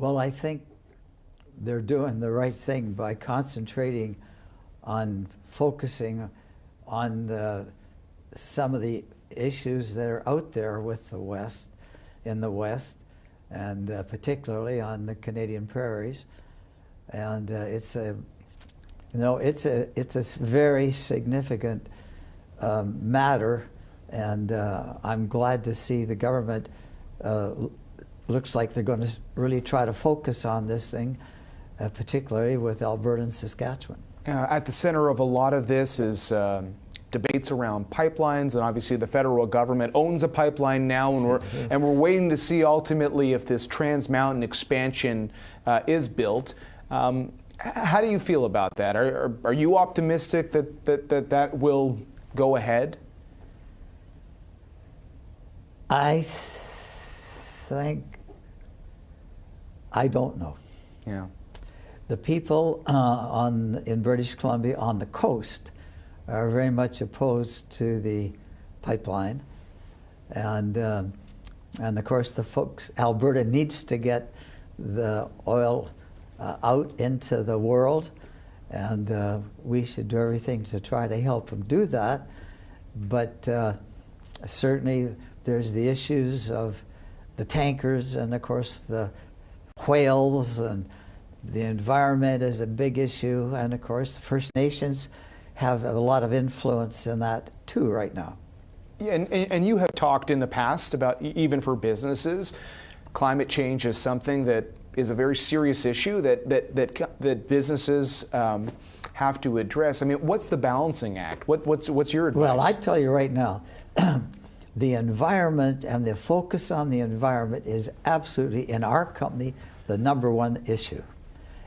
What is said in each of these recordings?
Well, I think they're doing the right thing by concentrating on focusing on some of the issues that are out there with the West, in the West, and particularly on the Canadian prairies. And it's a very significant matter, and I'm glad to see the government looks like they're going to really try to focus on this thing, particularly with Alberta and Saskatchewan. At the center of a lot of this is debates around pipelines, and obviously the federal government owns a pipeline now, and we're waiting to see ultimately if this Trans Mountain expansion is built. How do you feel about that? Are you optimistic that will go ahead? I think, I don't know. Yeah. The people in British Columbia on the coast are very much opposed to the pipeline, and of course the folks, Alberta needs to get the oil out into the world, and we should do everything to try to help them do that. But certainly there's the issues of the tankers, and of course the whales, and the environment is a big issue, and of course the First Nations have a lot of influence in that too right now. Yeah, and you have talked in the past about, even for businesses, climate change is something that is a very serious issue that businesses have to address. I mean, what's the balancing act? What's your advice? Well, I tell you right now, the environment and the focus on the environment is absolutely, in our company, the #1 issue.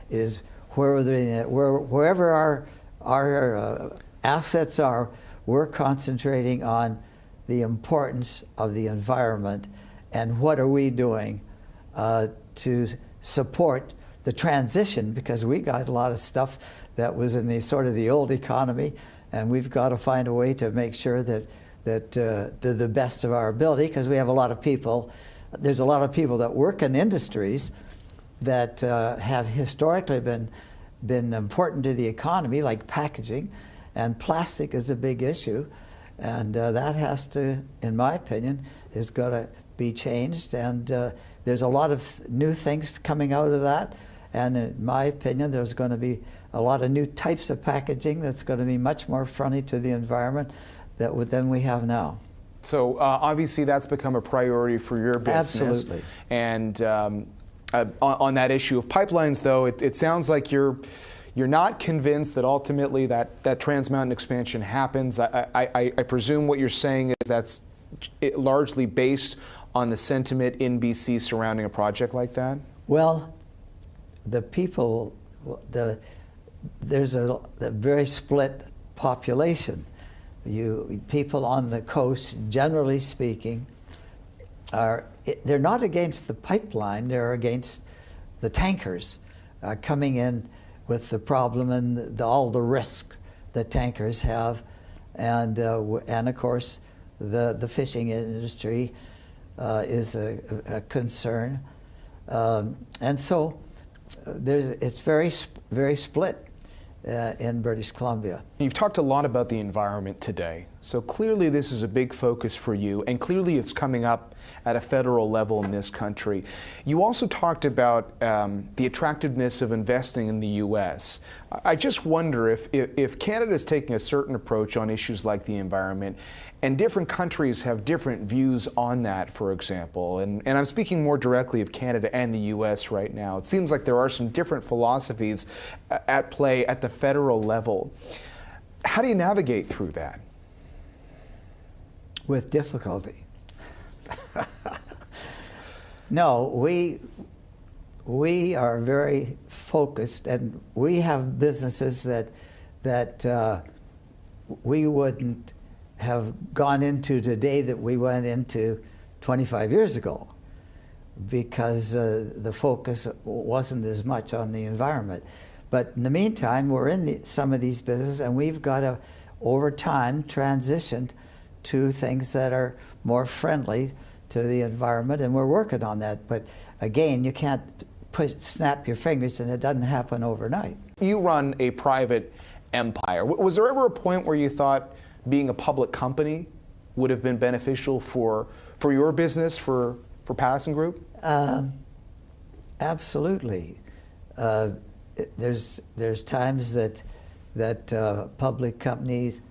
Is wherever our assets are, we're concentrating on the importance of the environment and what are we doing to support the transition, because we got a lot of stuff that was in the sort of the old economy, and we've got to find a way to make sure that to the best of our ability, because we have a lot of people. There's a lot of people that work in industries that have historically been important to the economy, like packaging, and plastic is a big issue, and that has to, in my opinion, is going to be changed, and there's a lot of new things coming out of that, and in my opinion there's going to be a lot of new types of packaging that's going to be much more friendly to the environment than we have now. So obviously that's become a priority for your business. Absolutely. And on that issue of pipelines, though, it sounds like you're not convinced that ultimately that Trans Mountain expansion happens. I presume what you're saying is that's largely based on the sentiment in BC surrounding a project like that? Well, the people, there's a very split population. People on the coast, generally speaking, they're not against the pipeline, they're against the tankers coming in with the problem and all the risk that tankers have, and of course the fishing industry is a concern, and so it's very split in British Columbia. You've talked a lot about the environment today, so clearly this is a big focus for you, and clearly it's coming up at a federal level in this country. You also talked about the attractiveness of investing in the U.S. I just wonder if Canada is taking a certain approach on issues like the environment, and different countries have different views on that, for example, and I'm speaking more directly of Canada and the U.S. right now. It seems like there are some different philosophies at play at the federal level. How do you navigate through that? With difficulty. No, we are very focused, and we have businesses that we wouldn't have gone into today that we went into 25 years ago, because the focus wasn't as much on the environment. But in the meantime, we're in some of these businesses, and we've got to, over time, transition to things that are more friendly to the environment, and we're working on that. But again, you can't snap your fingers, and it doesn't happen overnight. You run a private empire. Was there ever a point where you thought being a public company would have been beneficial for your business, for Pattison Group? Absolutely. There's times that public companies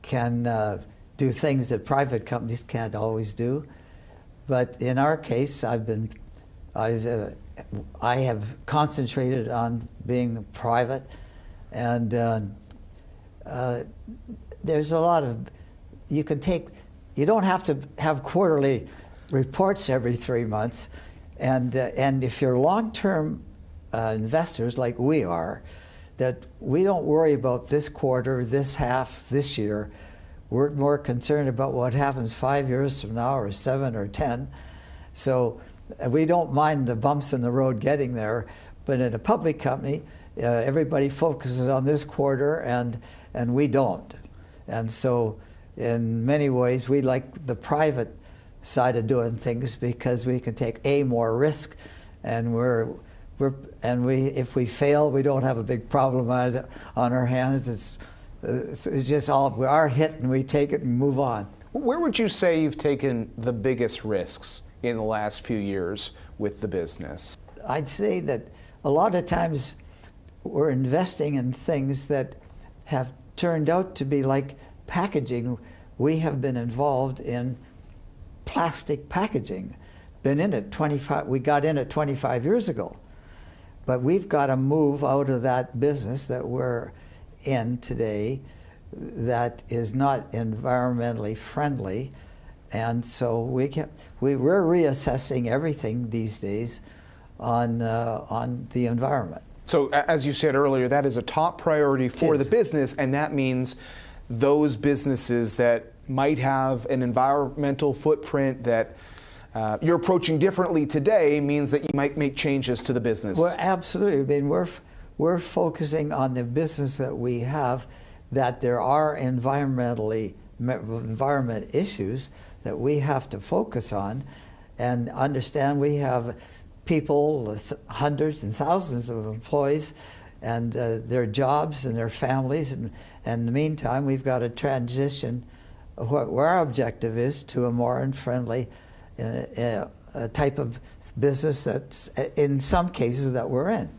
can do things that private companies can't always do, but in our case, I have concentrated on being private, and there's a lot of you don't have to have quarterly reports every 3 months, and if you're long-term investors like we are, that we don't worry about this quarter, this half, this year. We're more concerned about what happens 5 years from now, or 7 or 10. So we don't mind the bumps in the road getting there, but in a public company, everybody focuses on this quarter, and we don't. And so in many ways, we like the private side of doing things because we can take more risk, and if we fail, we don't have a big problem on our hands. It's just we are hit, and we take it and move on. Where would you say you've taken the biggest risks in the last few years with the business? I'd say that a lot of times we're investing in things that have turned out to be like packaging. We have been involved in plastic packaging. Been in it 25. We got in it 25 years ago, but we've got to move out of that business that we're in today, that is not environmentally friendly, and so we're reassessing everything these days on the environment. So, as you said earlier, that is a top priority for the business, and that means those businesses that might have an environmental footprint that you're approaching differently today means that you might make changes to the business. Well, absolutely. I mean, we're focusing on the business that we have, that there are environment issues that we have to focus on, and understand we have people, hundreds and thousands of employees, and their jobs and their families, and in the meantime, we've got to transition where our objective is to a more friendly type of business that's in some cases that we're in.